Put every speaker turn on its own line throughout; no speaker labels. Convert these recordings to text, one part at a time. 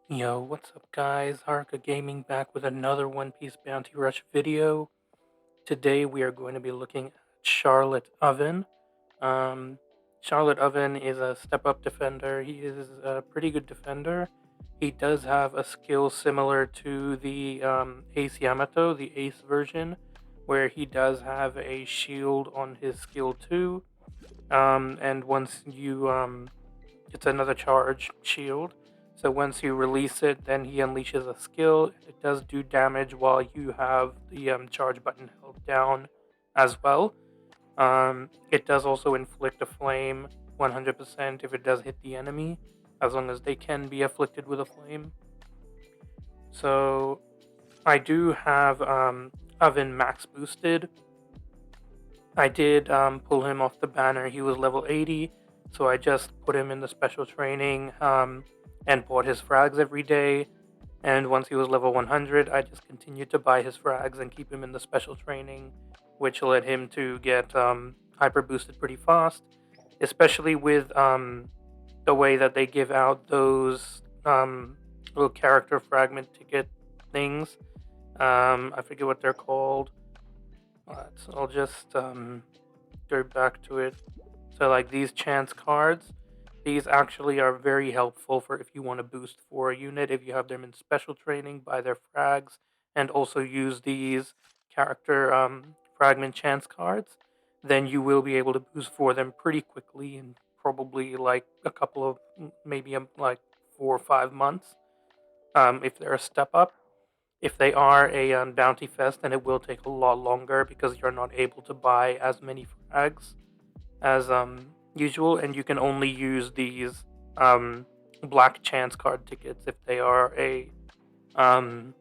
Yo, what's up guys? Haruka Gaming back with another One Piece Bounty Rush video. Today we are going to be looking at Charlotte Oven. Um, Charlotte Oven is a step-up defender. He is a pretty good defender. He does have a skill similar to the Ace Yamato, the Ace version, where he does have a shield on his skill 2. And once you it's another charge shield. So once you release it, then he unleashes a skill. It does do damage while you have the charge button held down as well. It does also inflict a flame 100% if it does hit the enemy, as long as they can be afflicted with a flame. So I do have Oven max boosted. I did pull him off the banner. He was level 80, so I just put him in the special training and bought his frags every day. And once he was level 100, I just continued to buy his frags and keep him in the special training, which led him to get hyper boosted pretty fast, especially with the way that they give out those little character fragment ticket things. I forget what they're called. So I'll just go back to it. So like these chance cards, these actually are very helpful for if you want to boost for a unit, if you have them in special training, buy their frags, and also use these character fragment chance cards, then you will be able to boost for them pretty quickly in probably like a couple of maybe like 4 or 5 months if they're a step up. If they are a bounty fest, then it will take a lot longer because you're not able to buy as many frags as usual, and you can only use these black chance card tickets if they are um,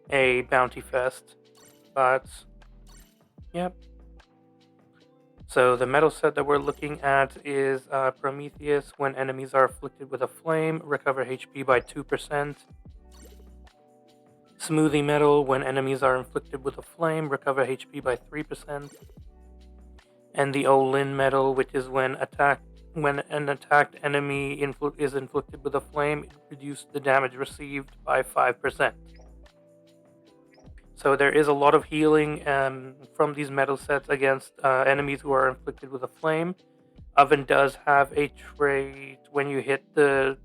a bounty fest. But yep. So the metal set that we're looking at is Prometheus. When enemies are afflicted with a flame, recover HP by 2%. Smoothie metal. When enemies are inflicted with a flame, recover HP by 3%. And the Olin metal, which is when an attacked enemy is inflicted with a flame, it reduces the damage received by 5%. So there is a lot of healing from these metal sets against enemies who are inflicted with a flame. Oven does have a trait when you hit the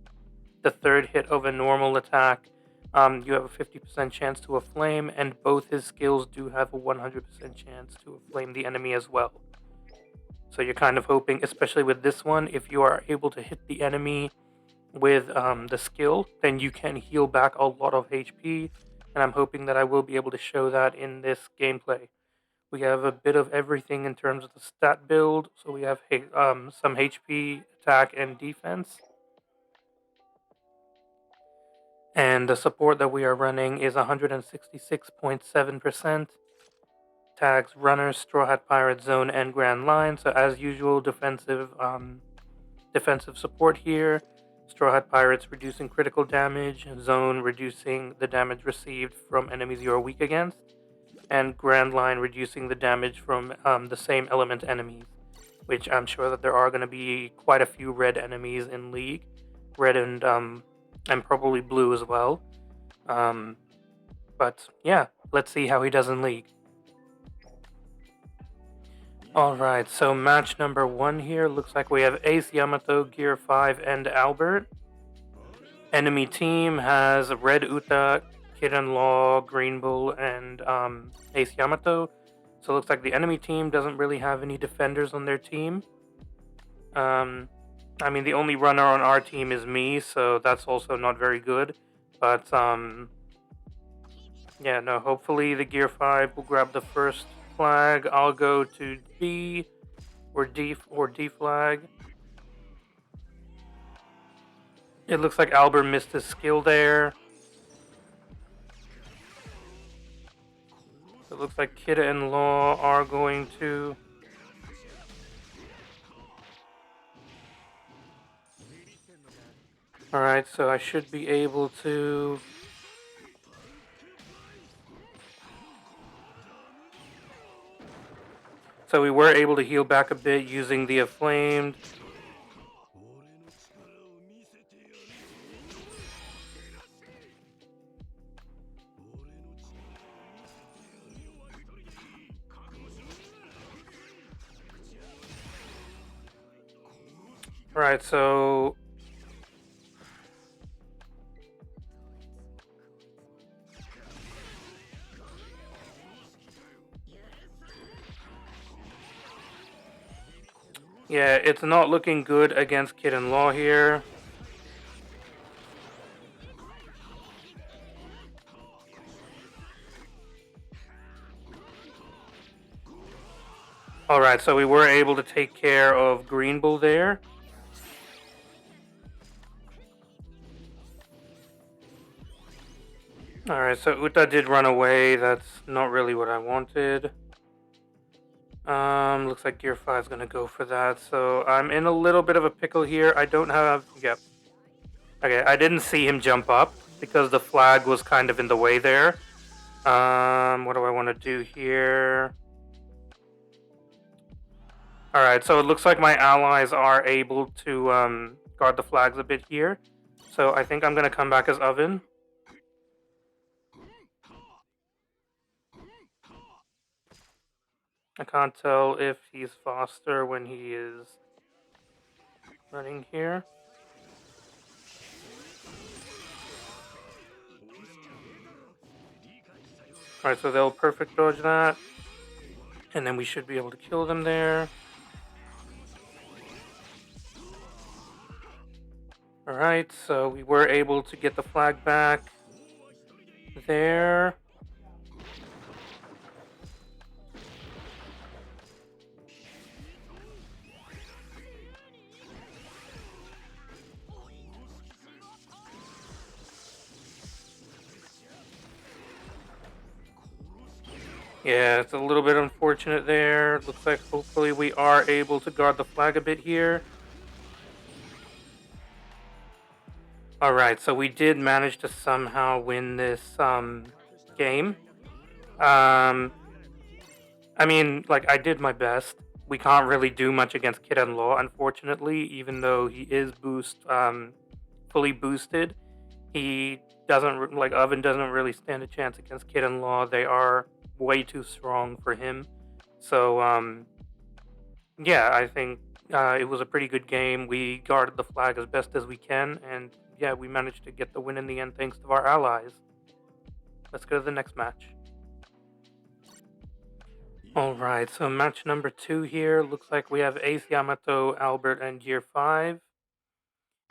third hit of a normal attack. You have a 50% chance to aflame, and both his skills do have a 100% chance to aflame the enemy as well. So you're kind of hoping, especially with this one, if you are able to hit the enemy with the skill, then you can heal back a lot of HP. And I'm hoping that I will be able to show that in this gameplay. We have a bit of everything in terms of the stat build. So we have some HP, attack, and defense. And the support that we are running is 166.7%. Tags Runners, Straw Hat Pirate, Zone, and Grand Line. So as usual, defensive support here. Straw Hat Pirates reducing critical damage, Zone reducing the damage received from enemies you are weak against, and Grand Line reducing the damage from the same element enemies, which I'm sure that there are going to be quite a few red enemies in League. Red and probably blue as well. But yeah, let's see how he does in League. Alright, so match number 1 here. Looks like we have Ace, Yamato, Gear 5, and Albert. Enemy team has Red Uta, Kid Law, Green Bull, and Ace Yamato. So it looks like the enemy team doesn't really have any defenders on their team. I mean, the only runner on our team is me, so that's also not very good. But yeah, no, hopefully the Gear 5 will grab the first flag. I'll go to D or D flag. It looks like Albert missed his skill there. It looks like Kid and Law are going to... Alright, so I should be able to... So we were able to heal back a bit using the Aflamed. Right, so... yeah, it's not looking good against Kid in Law here. Alright, so we were able to take care of Green Bull there. Alright, so Uta did run away. That's not really what I wanted. Looks like Gear 5 is gonna go for that. So I'm in a little bit of a pickle here. I don't have... yep. Okay, I didn't see him jump up because the flag was kind of in the way there. What do I want to do here? Alright, so it looks like my allies are able to guard the flags a bit here. So I think I'm gonna come back as Oven. I can't tell if he's faster when he is running here. Alright, so they'll perfect dodge that. And then we should be able to kill them there. Alright, so we were able to get the flag back there. Yeah, it's a little bit unfortunate there. Looks like hopefully we are able to guard the flag a bit here. Alright, so we did manage to somehow win this game. I mean, like, I did my best. We can't really do much against Kid in Law, unfortunately, even though he is fully boosted. He doesn't, like, Oven doesn't really stand a chance against Kid in Law. They are way too strong for him. So, yeah, I think it was a pretty good game. We guarded the flag as best as we can, and yeah, we managed to get the win in the end thanks to our allies. Let's go to the next match. Alright, so match number 2 here. Looks like we have Ace Yamato, Albert, and Gear 5.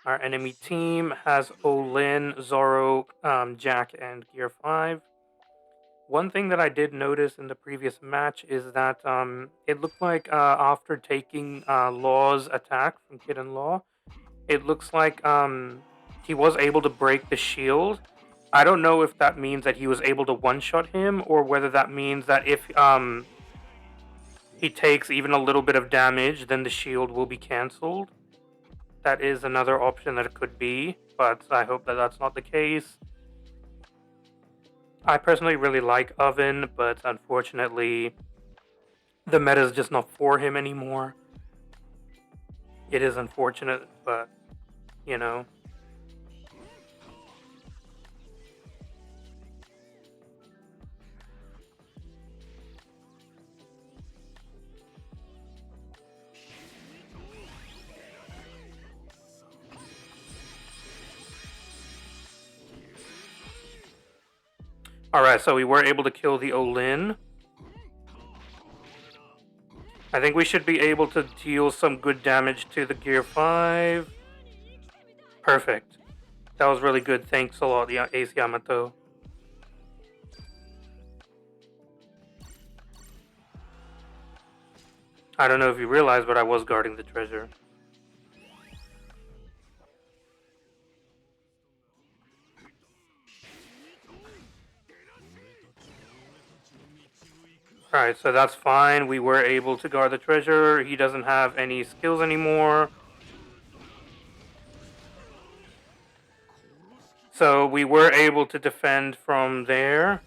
Our enemy team has Olin, Zoro, Jack, and Gear 5. One thing that I did notice in the previous match is that it looked like after taking Law's attack from Kid in Law, it looks like he was able to break the shield. I don't know if that means that he was able to one-shot him, or whether that means that if he takes even a little bit of damage, then the shield will be cancelled. That is another option that it could be, but I hope that that's not the case. I personally really like Oven, but unfortunately, the meta is just not for him anymore. It is unfortunate, but, you know. Alright, so we were able to kill the Olin. I think we should be able to deal some good damage to the Gear 5. Perfect. That was really good. Thanks a lot, Ace Yamato. I don't know if you realized, but I was guarding the treasure. Alright, so that's fine. We were able to guard the treasure. He doesn't have any skills anymore. So we were able to defend from there.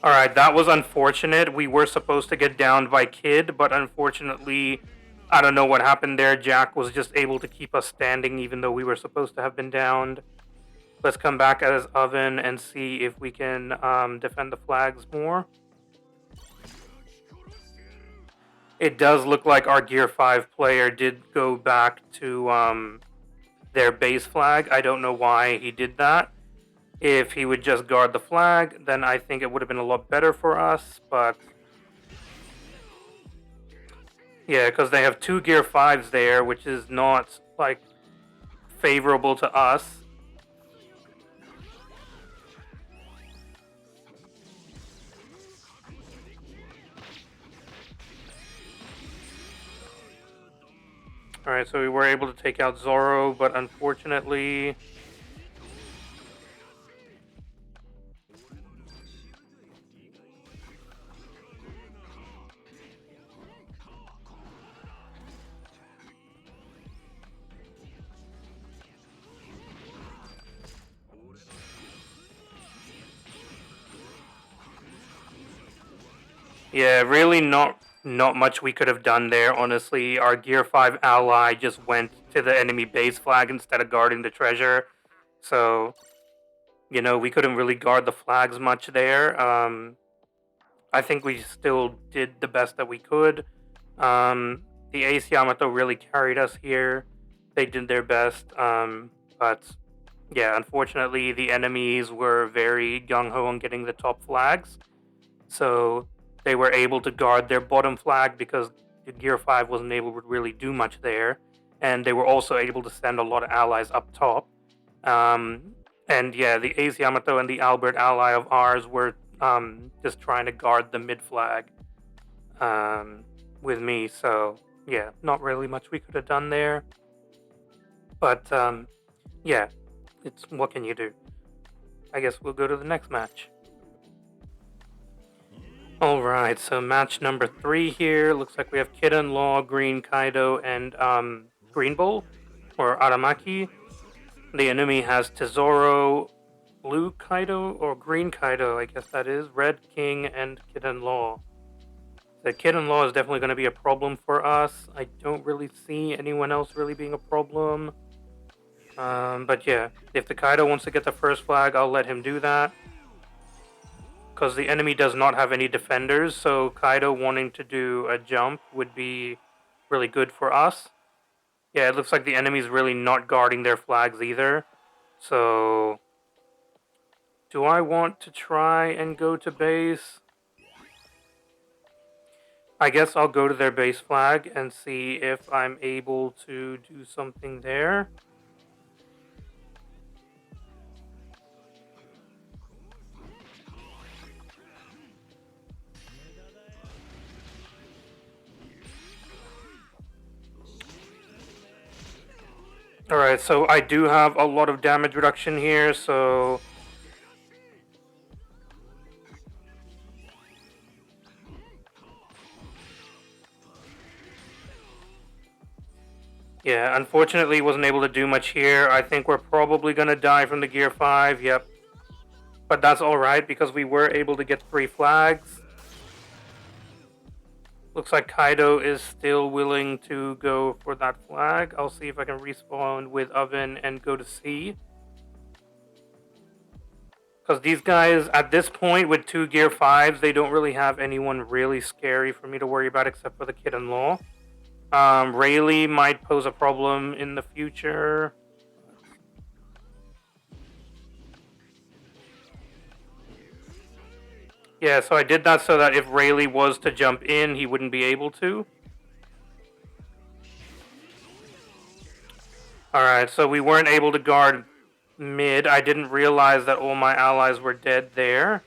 Alright, that was unfortunate. We were supposed to get downed by Kid, but unfortunately, I don't know what happened there. Jack was just able to keep us standing even though we were supposed to have been downed. Let's come back as Oven and see if we can defend the flags more. It does look like our Gear 5 player did go back to their base flag. I don't know why he did that. If he would just guard the flag, then I think it would have been a lot better for us, but yeah, because they have 2 Gear 5s there, which is not, like, favorable to us. Alright, so we were able to take out Zoro, but unfortunately... Yeah, really not much we could have done there, honestly. Our Gear 5 ally just went to the enemy base flag instead of guarding the treasure. So, you know, we couldn't really guard the flags much there. I think we still did the best that we could. The Ace Yamato really carried us here. They did their best. But yeah, unfortunately, the enemies were very gung-ho on getting the top flags. So they were able to guard their bottom flag because the Gear 5 wasn't able to really do much there. And they were also able to send a lot of allies up top. And yeah, the Ace Yamato and the Albert ally of ours were just trying to guard the mid flag with me. So yeah, not really much we could have done there. But yeah, it's what can you do? I guess we'll go to the next match. Alright, so match number 3 here. Looks like we have Kid and Law, Green Kaido, and Green Bull, or Aramaki. The enemy has Tesoro, Blue Kaido, or Green Kaido, I guess that is, Red King, and Kid and Law. The Kid and Law is definitely going to be a problem for us. I don't really see anyone else really being a problem. But yeah, if the Kaido wants to get the first flag, I'll let him do that. Because the enemy does not have any defenders, so Kaido wanting to do a jump would be really good for us. Yeah, it looks like the enemy's really not guarding their flags either. So, do I want to try and go to base? I guess I'll go to their base flag and see if I'm able to do something there. Alright, so I do have a lot of damage reduction here, so... yeah, unfortunately wasn't able to do much here. I think we're probably gonna die from the Gear 5, yep. But that's alright, because we were able to get 3 flags. Looks like Kaido is still willing to go for that flag. I'll see if I can respawn with Oven and go to C. Because these guys, at this point, with 2 Gear 5s, they don't really have anyone really scary for me to worry about except for the Kid in Law. Rayleigh might pose a problem in the future. Yeah, so I did that so that if Rayleigh was to jump in, he wouldn't be able to. Alright, so we weren't able to guard mid. I didn't realize that all my allies were dead there.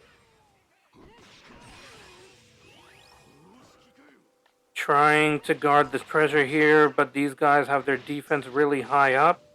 Trying to guard the treasure here, but these guys have their defense really high up.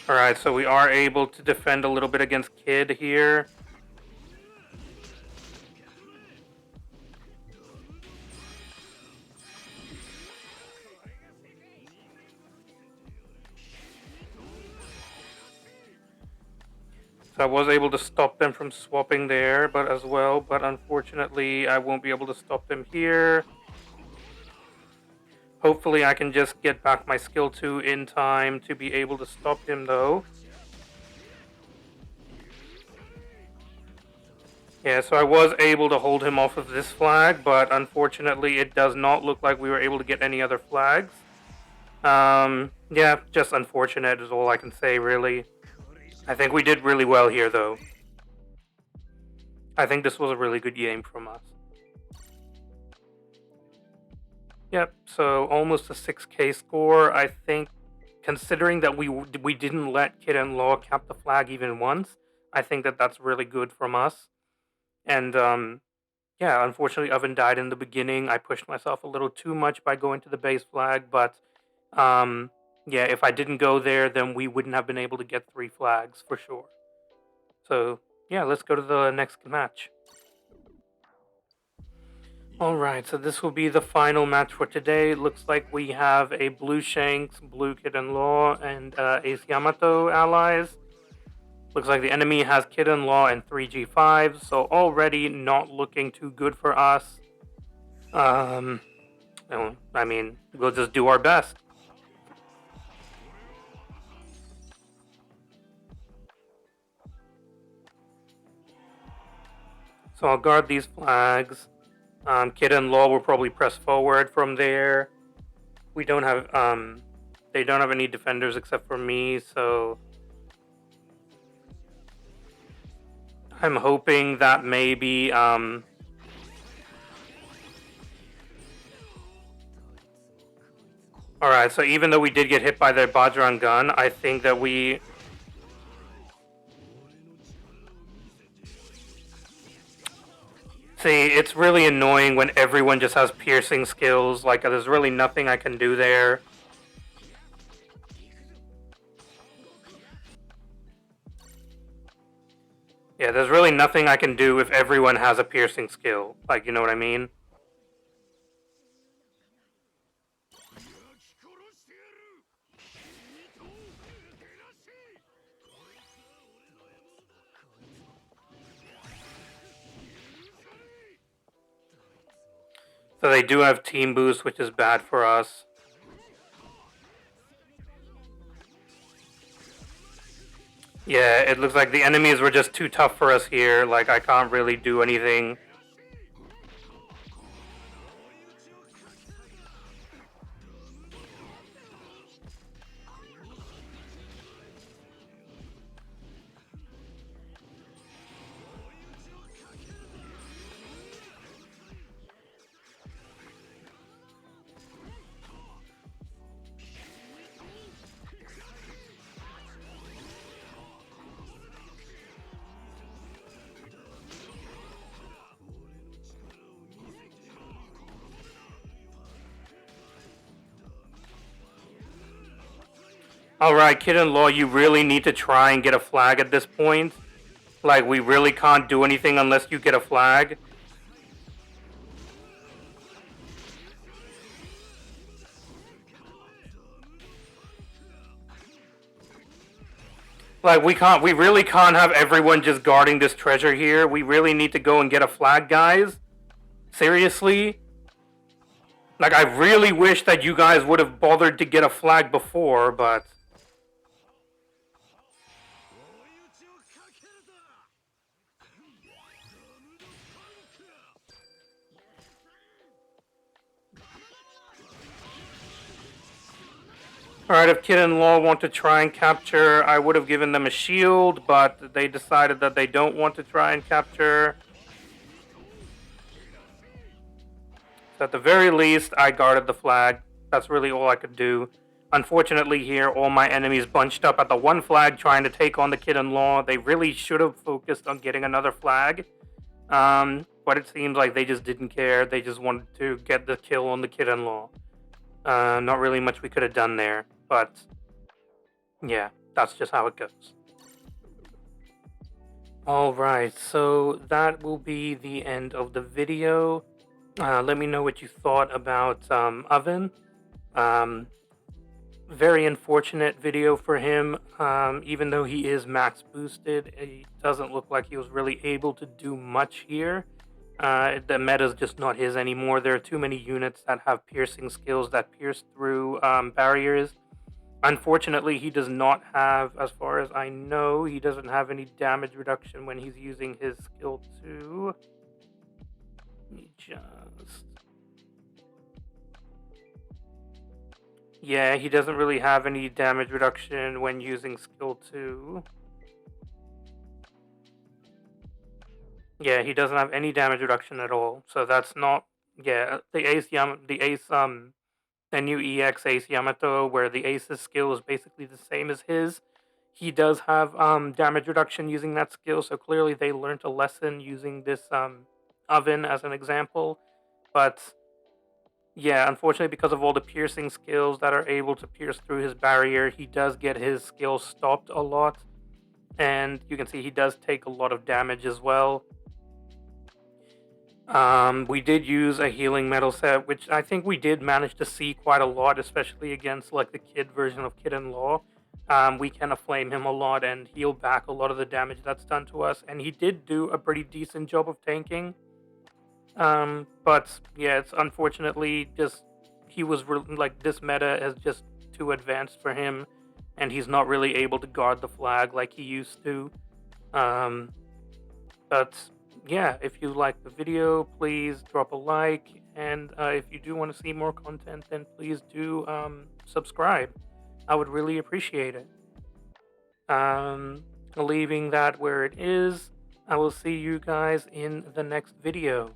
Alright, so we are able to defend a little bit against Kid here. So I was able to stop them from swapping there, but unfortunately I won't be able to stop them here. Hopefully I can just get back my skill 2 in time to be able to stop him though. Yeah, so I was able to hold him off of this flag, but unfortunately it does not look like we were able to get any other flags. Yeah, just unfortunate is all I can say, really. I think we did really well here, though. I think this was a really good game from us. Yep, so almost a 6K score. I think, considering that we didn't let Kid and Law cap the flag even once, I think that that's really good from us. And yeah, unfortunately, Oven died in the beginning. I pushed myself a little too much by going to the base flag, but yeah, if I didn't go there, then we wouldn't have been able to get 3 flags for sure. So yeah, let's go to the next match. Alright, so this will be the final match for today. It looks like we have a Blue Shanks, Blue Kid and Law, and Ace Yamato allies. Looks like the enemy has Kid and Law and 3G5, so already not looking too good for us. I mean, we'll just do our best. So I'll guard these flags. Kid and Law will probably press forward from there. We don't have, they don't have any defenders except for me, so I'm hoping that maybe, alright, so even though we did get hit by their Bajrang gun, I think that we... See, it's really annoying when everyone just has piercing skills. Like, there's really nothing I can do there. Yeah, there's really nothing I can do if everyone has a piercing skill. Like, you know what I mean? So they do have team boost, which is bad for us. Yeah, it looks like the enemies were just too tough for us here. Like, I can't really do anything. Alright, Kid and Law, you really need to try and get a flag at this point. Like, we really can't do anything unless you get a flag. Like, we really can't have everyone just guarding this treasure here. We really need to go and get a flag, guys. Seriously? Like, I really wish that you guys would have bothered to get a flag before, but... Alright, if Kid and Law want to try and capture, I would have given them a shield, but they decided that they don't want to try and capture. So at the very least, I guarded the flag. That's really all I could do. Unfortunately here, all my enemies bunched up at the one flag trying to take on the Kid and Law. They really should have focused on getting another flag. But it seems like they just didn't care. They just wanted to get the kill on the Kid and Law. Not really much we could have done there. But, yeah, that's just how it goes. Alright, so that will be the end of the video. Let me know what you thought about Oven. very unfortunate video for him. Even though he is max boosted, it doesn't look like he was really able to do much here. The meta's just not his anymore. There are too many units that have piercing skills that pierce through barriers. Unfortunately, he does not have, as far as I know, he doesn't have any damage reduction when he's using his skill 2. Let me just... Yeah, he doesn't really have any damage reduction when using skill 2. Yeah, he doesn't have any damage reduction at all. So that's not... Yeah, the new EX Ace Yamato, where the Ace's skill is basically the same as his. He does have damage reduction using that skill, so clearly they learned a lesson using this oven as an example. But yeah, unfortunately, because of all the piercing skills that are able to pierce through his barrier, he does get his skill stopped a lot. And you can see he does take a lot of damage as well. We did use a healing metal set, which I think we did manage to see quite a lot, especially against like the kid version of Kid and Law. We can flame him a lot and heal back a lot of the damage that's done to us, and he did do a pretty decent job of tanking. But yeah, it's unfortunately just he was like this meta is just too advanced for him, and he's not really able to guard the flag like he used to. But yeah, if you like the video, please drop a like, and if you do want to see more content, then please do subscribe. I would really appreciate it. Leaving that where it is, I will see you guys in the next video.